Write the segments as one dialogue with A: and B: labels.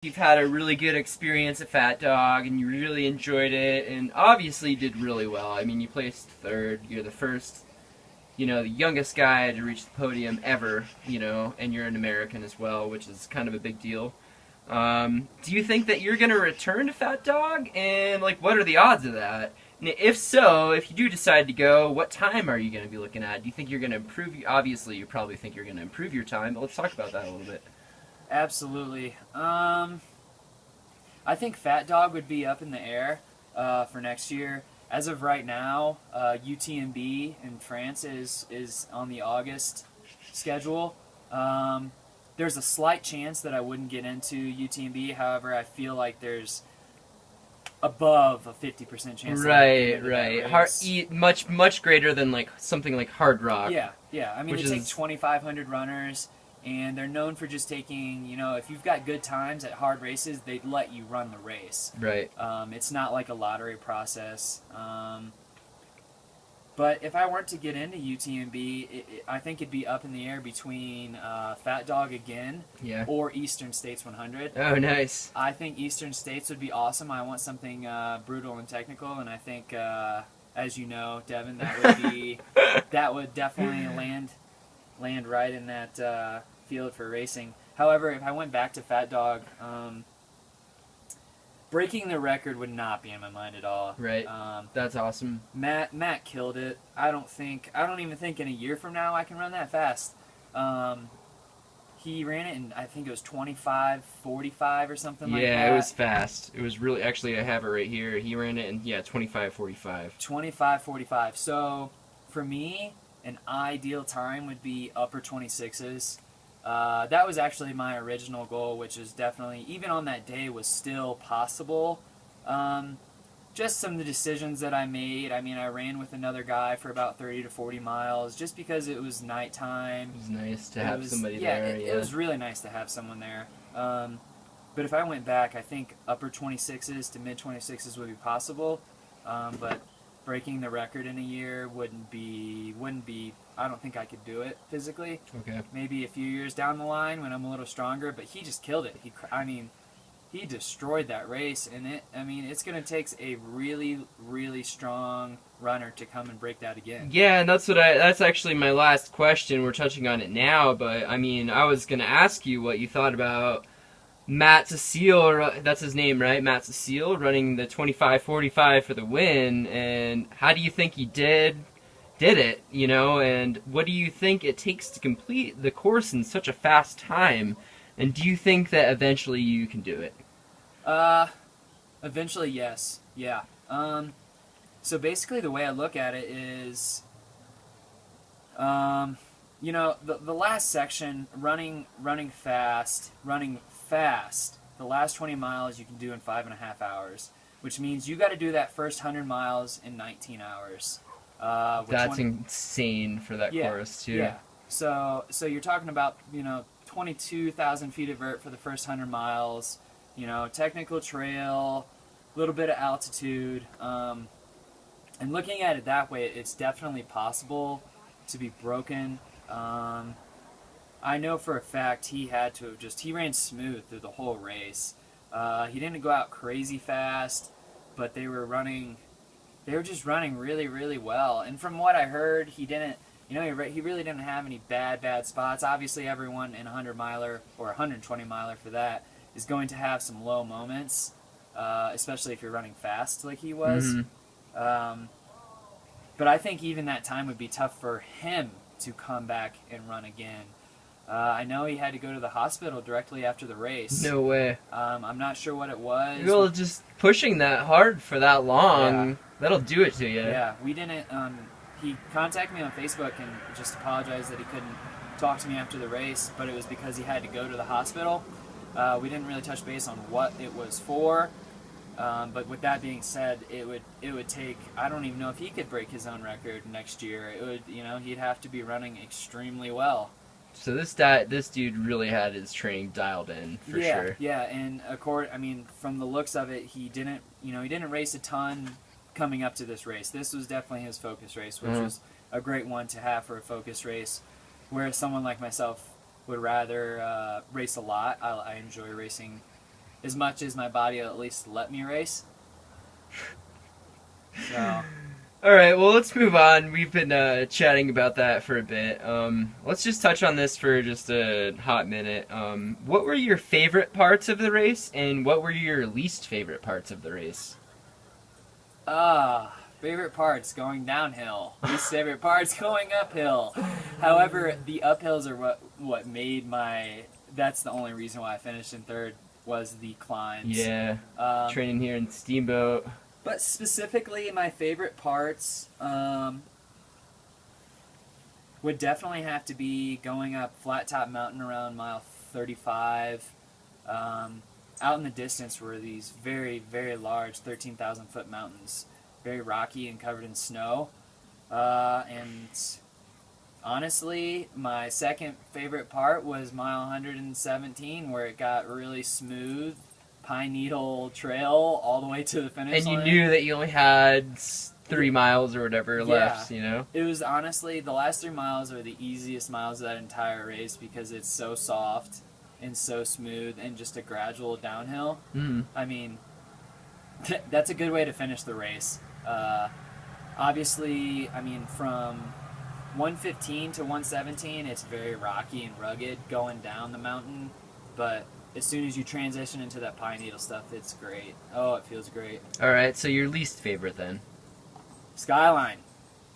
A: you've had a really good experience at Fat Dog and you really enjoyed it and obviously did really well. I mean, you placed third. You're the first, the youngest guy to reach the podium ever, and you're an American as well, which is kind of a big deal. Do you think that you're going to return to Fat Dog? And, what are the odds of that? And if so, if you do decide to go, what time are you going to be looking at? Do you think you're going to improve? Obviously, you probably think you're going to improve your time, but let's talk about that a little bit.
B: Absolutely. I think Fat Dog would be up in the air for next year. As of right now, UTMB in France is on the August schedule. There's a slight chance that I wouldn't get into UTMB. However, I feel like there's above a 50% chance.
A: Right. Much greater than something like Hard Rock.
B: Yeah. I mean, they take 2,500 runners. And they're known for just taking, if you've got good times at hard races, they'd let you run the race.
A: Right.
B: It's not like a lottery process. But if I weren't to get into UTMB, I think it'd be up in the air between Fat Dog again or Eastern States 100.
A: Oh, nice.
B: I think Eastern States would be awesome. I want something brutal and technical, and I think, as you know, Devin, that would definitely land right in that field for racing. However, if I went back to Fat Dog, breaking the record would not be in my mind at all.
A: Right. That's awesome.
B: Matt killed it. I don't even think in a year from now I can run that fast. He ran it in, I think it was 25:45 or something like that.
A: Yeah, it was fast. It was really, actually, I have it right here. He ran it in, 25:45.
B: 25:45. So, for me, an ideal time would be upper 26s. That was actually my original goal, which is definitely, even on that day, was still possible. Just some of the decisions that I made. I mean, I ran with another guy for about 30 to 40 miles just because it was nighttime.
A: It was nice to have somebody there.
B: It was really nice to have someone there. But if I went back, I think upper 26s to mid 26s would be possible. But breaking the record in a year wouldn't be. I don't think I could do it physically.
A: Okay.
B: Maybe a few years down the line when I'm a little stronger. But he just killed it. He destroyed that race, and it's going to take a really, really strong runner to come and break that again.
A: Yeah, and that's actually my last question. We're touching on it now, but I was going to ask you what you thought about Matt Cecile, that's his name, right? Matt Cecile running the 25:45 for the win, and how do you think he did it, and what do you think it takes to complete the course in such a fast time? And do you think that eventually you can do it?
B: Eventually, yes. Yeah. So basically the way I look at it is, the last section, running fast, the last 20 miles you can do in 5.5 hours, which means you got to do that first 100 miles in 19 hours.
A: That's insane for that course, too.
B: Yeah. So you're talking about, 22,000 feet of vert for the first 100 miles, technical trail, a little bit of altitude. And looking at it that way, it's definitely possible to be broken. I know for a fact he had to have he ran smooth through the whole race. He didn't go out crazy fast, but they were just running really, really well. And from what I heard, he didn't. He really didn't have any bad spots. Obviously, everyone in a 100-miler or 120-miler for that is going to have some low moments, especially if you're running fast like he was.
A: Mm-hmm.
B: But I think even that time would be tough for him to come back and run again. I know he had to go to the hospital directly after the race.
A: No way.
B: I'm not sure what it was.
A: Well, just pushing that hard for that long, that'll do it to you.
B: Yeah, we didn't... He contacted me on Facebook and just apologized that he couldn't talk to me after the race, but it was because he had to go to the hospital. We didn't really touch base on what it was for, but with that being said, it would take. I don't even know if he could break his own record next year. It would, he'd have to be running extremely well.
A: So this dude really had his training dialed in for sure.
B: Yeah, and from the looks of it, he didn't race a ton coming up to this race. This was definitely his focus race, which was a great one to have for a focus race, whereas someone like myself would rather race a lot. I enjoy racing as much as my body will at least let me race. So,
A: All right, well, let's move on. We've been chatting about that for a bit. Let's just touch on this for just a hot minute. What were your favorite parts of the race, and what were your least favorite parts of the race?
B: favorite parts going downhill. Least favorite parts going uphill. However, the uphills are what made my. That's the only reason why I finished in third was the climbs.
A: Yeah, training here in Steamboat.
B: But specifically, my favorite parts would definitely have to be going up Flat Top Mountain around mile 35. Out in the distance were these very, very large 13,000-foot mountains, very rocky and covered in snow. And honestly, my second favorite part was mile 117, where it got really smooth. Pine Needle Trail all the way to the finish line.
A: And you knew that you only had 3 miles or whatever left, you know?
B: It was honestly, the last 3 miles are the easiest miles of that entire race because it's so soft and so smooth and just a gradual downhill.
A: Mm-hmm.
B: I mean, that's a good way to finish the race. Obviously, I mean, from 115 to 117, it's very rocky and rugged going down the mountain, but as soon as you transition into that Pine Needle stuff, it's great. Oh, it feels great.
A: All right, so your least favorite then?
B: Skyline.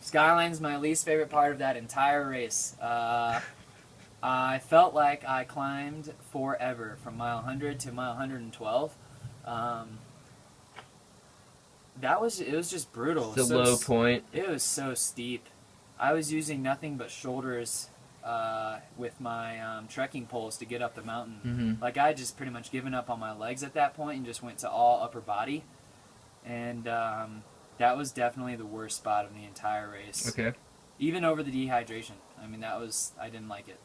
B: Skyline's my least favorite part of that entire race. I felt like I climbed forever from mile 100 to mile 112. It was just brutal.
A: The low point.
B: It was so steep. I was using nothing but shoulders with my trekking poles to get up the mountain.
A: Mm-hmm.
B: Like I had just pretty much given up on my legs at that point and just went to all upper body. And that was definitely the worst spot of the entire race.
A: Okay.
B: Even over the dehydration. I mean, I didn't like it.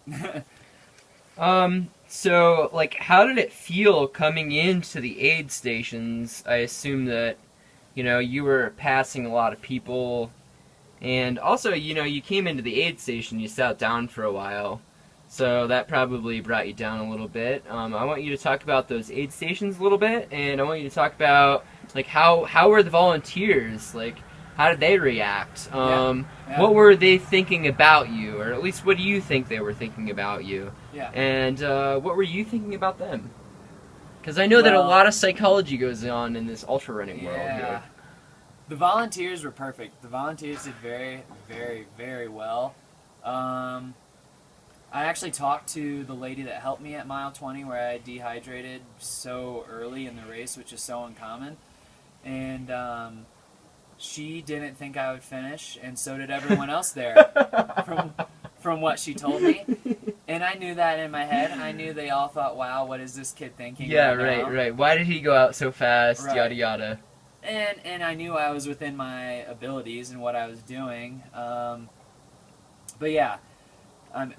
A: So, like, how did it feel coming into the aid stations? I assume that, you know, you were passing a lot of people. And also, you know, you came into the aid station, you sat down for a while, so that probably brought you down a little bit. I want you to talk about those aid stations a little bit, and I want you to talk about, like, how were the volunteers, like, how did they react?
B: Yeah.
A: What were they thinking about you, or at least what do you think they were thinking about you?
B: Yeah.
A: And what were you thinking about them? Because I know that a lot of psychology goes on in this ultra running world here.
B: The volunteers were perfect. The volunteers did very, very, very well. I actually talked to the lady that helped me at mile 20 where I dehydrated so early in the race, which is so uncommon. And she didn't think I would finish, and so did everyone else there from what she told me. And I knew that in my head. I knew they all thought, wow, what is this kid thinking?
A: Yeah,
B: right now?
A: right. Why did he go out so fast?
B: Right.
A: Yada yada.
B: And I knew I was within my abilities and what I was doing. But yeah,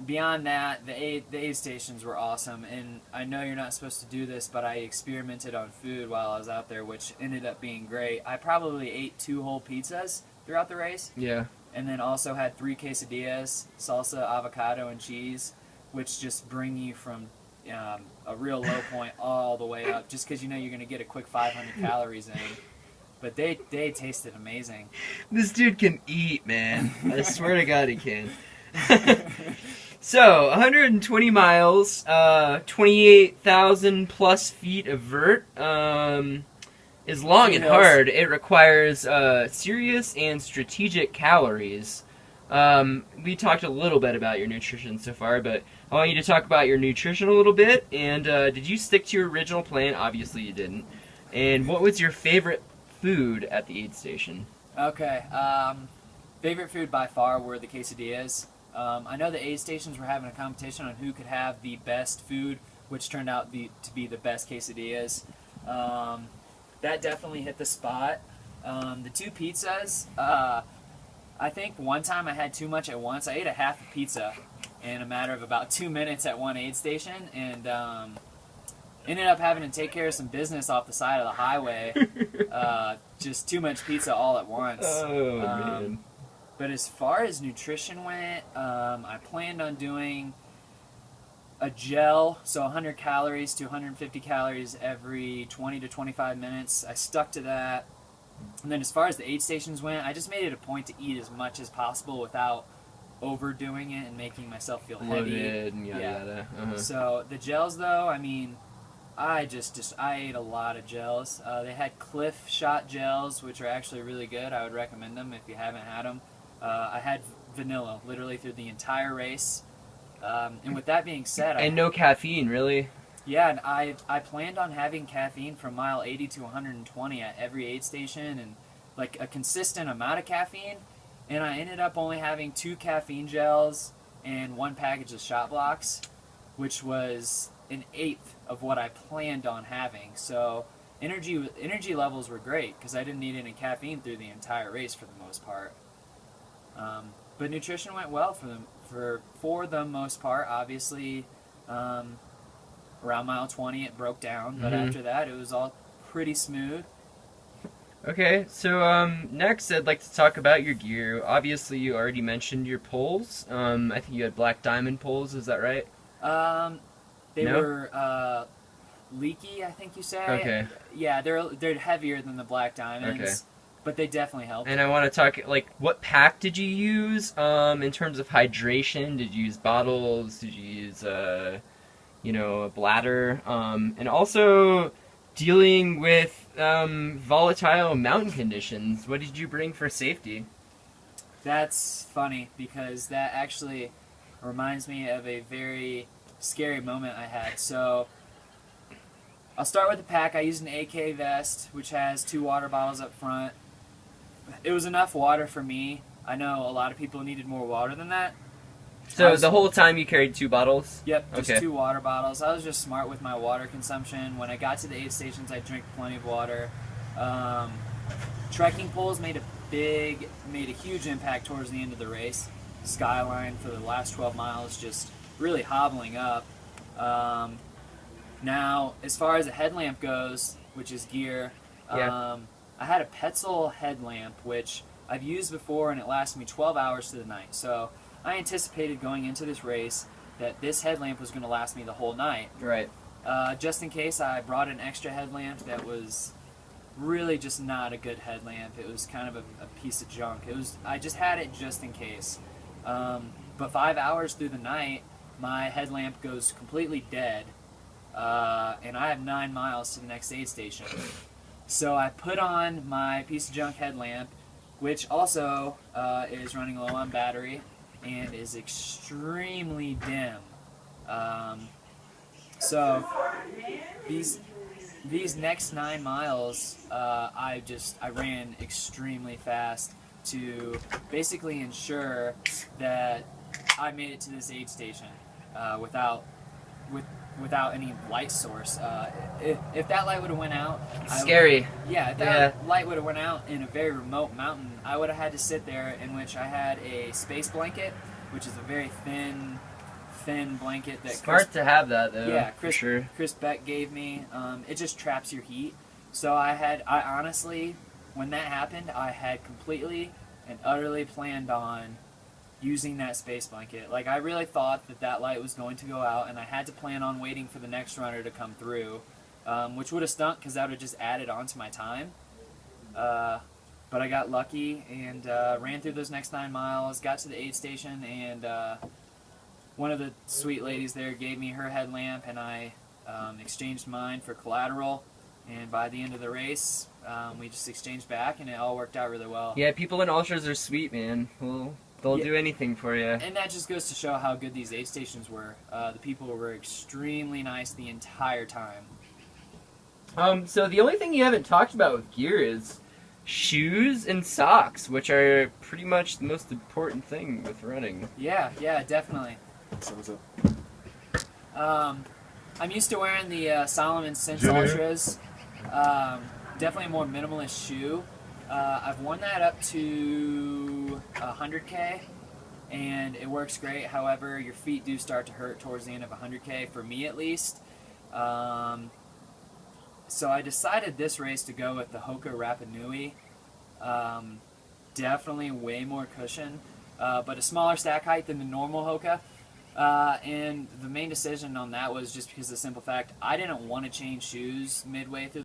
B: beyond that, the aid stations were awesome. And I know you're not supposed to do this, but I experimented on food while I was out there, which ended up being great. I probably ate 2 whole pizzas throughout the race.
A: Yeah.
B: And then also had 3 quesadillas, salsa, avocado, and cheese, which just bring you from a real low point all the way up, just because you know you're going to get a quick 500 calories in. But they tasted amazing.
A: This dude can eat, man. I swear to God he can. So, 120 miles, 28,000 plus feet of vert, is long and hard. It requires serious and strategic calories. We talked a little bit about your nutrition so far, but I want you to talk about your nutrition a little bit. And did you stick to your original plan? Obviously you didn't. And what was your favorite food at the aid station?
B: Okay. Favorite food by far were the quesadillas. I know the aid stations were having a competition on who could have the best food, which turned out to be the best quesadillas. That definitely hit the spot. The 2 pizzas, I think one time I had too much at once. I ate a half a pizza in a matter of about 2 minutes at one aid station, and ended up having to take care of some business off the side of the highway. Just too much pizza all at once.
A: Oh, man.
B: But as far as nutrition went, I planned on doing a gel, so 100 calories to 150 calories every 20 to 25 minutes. I stuck to that. And then as far as the aid stations went, I just made it a point to eat as much as possible without overdoing it and making myself feel heavy.
A: Loaded and yada yada.
B: So the gels, though, I mean, I ate a lot of gels. They had Cliff Shot gels, which are actually really good. I would recommend them if you haven't had them. I had vanilla literally through the entire race. And with that being said,
A: And no caffeine, really?
B: yeah, and I planned on having caffeine from mile 80 to 120 at every aid station, and like a consistent amount of caffeine. And I ended up only having 2 caffeine gels and 1 package of shot blocks, which was an eighth of what I planned on having. So energy levels were great because I didn't need any caffeine through the entire race for the most part. But nutrition went well for the most part. Obviously, around mile 20 it broke down, but after that it was all pretty smooth.
A: Okay, so next I'd like to talk about your gear. Obviously, you already mentioned your poles. I think you had Black Diamond poles. Is that right?
B: They
A: No?
B: were leaky, I think you say.
A: Okay.
B: Yeah, they're heavier than the Black Diamonds,
A: Okay.
B: but they definitely help.
A: And I want to talk, like, what pack did you use in terms of hydration? Did you use bottles? Did you use, a bladder? And also, dealing with volatile mountain conditions, what did you bring for safety?
B: That's funny because that actually reminds me of a very scary moment I had. So I'll start with the pack. I used an AK vest, which has 2 water bottles up front. It was enough water for me. I know a lot of people needed more water than that.
A: So the whole time you carried 2 bottles?
B: Yep, just
A: Okay.
B: 2 water bottles. I was just smart with my water consumption. When I got to the aid stations, I drank plenty of water. Trekking poles made a huge impact towards the end of the race. Skyline for the last 12 miles just really hobbling up. Now, as far as a headlamp goes, which is gear,
A: Yeah.
B: I had a Petzl headlamp, which I've used before, and it lasted me 12 hours to the night. So I anticipated going into this race that this headlamp was going to last me the whole night.
A: Right.
B: Just in case, I brought an extra headlamp that was really just not a good headlamp. It was kind of a piece of junk. I just had it just in case. But 5 hours through the night, my headlamp goes completely dead, and I have 9 miles to the next aid station. So I put on my piece of junk headlamp, which also is running low on battery and is extremely dim. So these next 9 miles, I ran extremely fast to basically ensure that I made it to this aid station without any light source. If that light would have went out,
A: Scary.
B: if that light would have went out in a very remote mountain, I would have had to sit there, in which I had a space blanket, which is a very thin blanket that
A: Smart to have that, though.
B: yeah,
A: for sure.
B: Chris Beck gave me. It just traps your heat. So I honestly, when that happened, I had completely and utterly planned on using that space blanket. Like, I really thought that light was going to go out, and I had to plan on waiting for the next runner to come through, which would have stunk because that would have just added on to my time. But I got lucky and ran through those next 9 miles, got to the aid station, and one of the sweet ladies there gave me her headlamp, and I exchanged mine for collateral. And by the end of the race, we just exchanged back, and it all worked out really well.
A: Yeah, people in ultras are sweet, man. They'll do anything for you.
B: And that just goes to show how good these aid stations were. The people were extremely nice the entire time.
A: So the only thing you haven't talked about with gear is shoes and socks, which are pretty much the most important thing with running.
B: Yeah, definitely.
C: So what's up?
B: I'm used to wearing the Salomon Sense
C: Jimmy?
B: Ultras. Definitely a more minimalist shoe. I've worn that up to 100K, and it works great. However, your feet do start to hurt towards the end of 100K, for me at least. So I decided this race to go with the Hoka Rapa Nui. Definitely way more cushion, but a smaller stack height than the normal Hoka. And the main decision on that was just because of the simple fact I didn't want to change shoes midway through